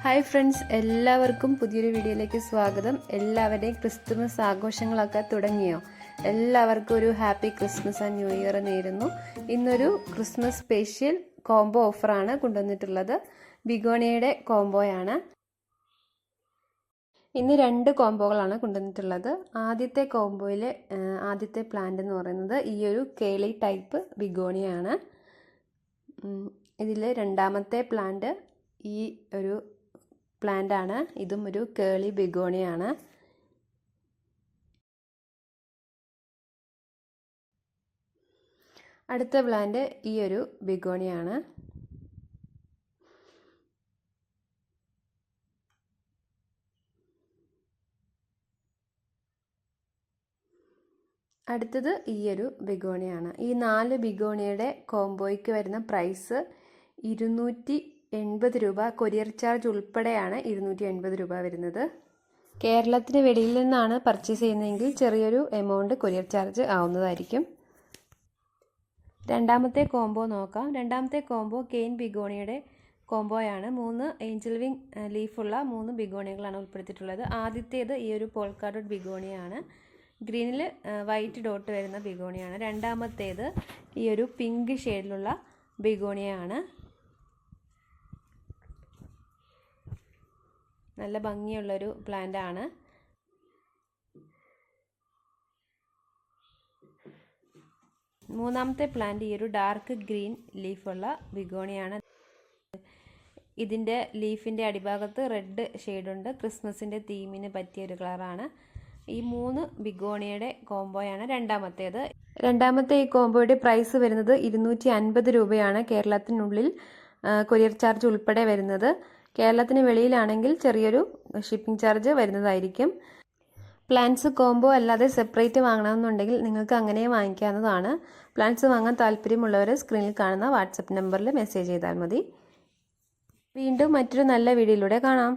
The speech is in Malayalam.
ഹായ് ഫ്രണ്ട്സ്, എല്ലാവർക്കും പുതിയൊരു വീഡിയോയിലേക്ക് സ്വാഗതം. എല്ലാവരുടെയും ക്രിസ്തുമസ് ആഘോഷങ്ങളൊക്കെ തുടങ്ങിയോ? എല്ലാവർക്കും ഒരു happy Christmas and new year നേരുന്നു. ഇന്നൊരു ക്രിസ്മസ് സ്പെഷ്യൽ കോംബോ ഓഫറാണ് കൊണ്ടുവന്നിട്ടുള്ളത്. ബിഗോണിയയുടെ കോംബോയാണ്. ഇന്ന് 2 കോംബോകളാണ് കൊണ്ടുവന്നിട്ടുള്ളത്. ആദ്യത്തെ കോംബോയിലെ ആദ്യത്തെ പ്ലാന്റ് എന്ന് പറയുന്നത് ഈ ഒരു കേളി ടൈപ്പ് ബിഗോണിയാണ്. ഇതിൽ രണ്ടാമത്തെ പ്ലാന്റ് ഈ ഒരു പ്ലാന്റ് ആണ്. ഇതും ഒരു കേളി ബിഗോണിയാണ്. അടുത്ത പ്ലാന്റ് ഈ ഒരു ബിഗോണിയാണ്. അടുത്തത് ഈ ഒരു ബിഗോണിയാണ്. ഈ 4 ബിഗോണിയുടെ കോംബോയ്ക്ക് വരുന്ന പ്രൈസ് 280 രൂപ. കൊറിയർ ചാർജ് ഉൾപ്പെടെയാണ് 280 രൂപ വരുന്നത്. കേരളത്തിന് വെളിയിൽ നിന്നാണ് പർച്ചേസ് ചെയ്യുന്നതെങ്കിൽ ചെറിയൊരു എമൗണ്ട് കൊറിയർ ചാർജ് ആവുന്നതായിരിക്കും. രണ്ടാമത്തെ കോംബോ നോക്കാം. രണ്ടാമത്തെ കോംബോ കെയിൻ ബിഗോണിയുടെ കോംബോയാണ്. 3 ഏഞ്ചൽ വിങ് ലീഫുള്ള 3 ബിഗോണികളാണ് ഉൾപ്പെടുത്തിയിട്ടുള്ളത്. ആദ്യത്തേത് ഈ ഒരു പോൾക്ക ഡോട്ട് ബിഗോണിയാണ്. ഗ്രീനിൽ വൈറ്റ് ഡോട്ട് വരുന്ന ബിഗോണിയാണ്. രണ്ടാമത്തേത് ഈ ഒരു പിങ്ക് ഷെയ്ഡിലുള്ള ബിഗോണിയാണ്. നല്ല ഭംഗിയുള്ളൊരു പ്ലാന്റ് ആണ്. മൂന്നാമത്തെ പ്ലാന്റ് ഈ ഒരു ഡാർക്ക് ഗ്രീൻ ലീഫുള്ള ബിഗോണിയാണ്. ഇതിൻ്റെ ലീഫിൻ്റെ അടിഭാഗത്ത് റെഡ് ഷെയ്ഡുണ്ട്. ക്രിസ്മസിൻ്റെ തീമിന് പറ്റിയ ഒരു കളറാണ്. ഈ 3 ബിഗോണിയുടെ കോംബോയാണ് രണ്ടാമത്തേത്. രണ്ടാമത്തെ ഈ കോംബോയുടെ പ്രൈസ് വരുന്നത് 250 രൂപയാണ്. കേരളത്തിനുള്ളിൽ കൊറിയർ ചാർജ് ഉൾപ്പെടെ വരുന്നത്. കേരളത്തിന് വെളിയിലാണെങ്കിൽ ചെറിയൊരു ഷിപ്പിംഗ് ചാർജ് വരുന്നതായിരിക്കും. പ്ലാന്റ്സ് കോംബോ അല്ലാതെ സെപ്പറേറ്റ് വാങ്ങണമെന്നുണ്ടെങ്കിൽ നിങ്ങൾക്ക് അങ്ങനെ വാങ്ങിക്കാവുന്നതാണ്. പ്ലാന്റ്സ് വാങ്ങാൻ താല്പര്യമുള്ളവർ സ്ക്രീനിൽ കാണുന്ന വാട്സപ്പ് നമ്പറിൽ മെസ്സേജ് ചെയ്താൽ മതി. വീണ്ടും മറ്റൊരു നല്ല വീഡിയോയിലൂടെ കാണാം.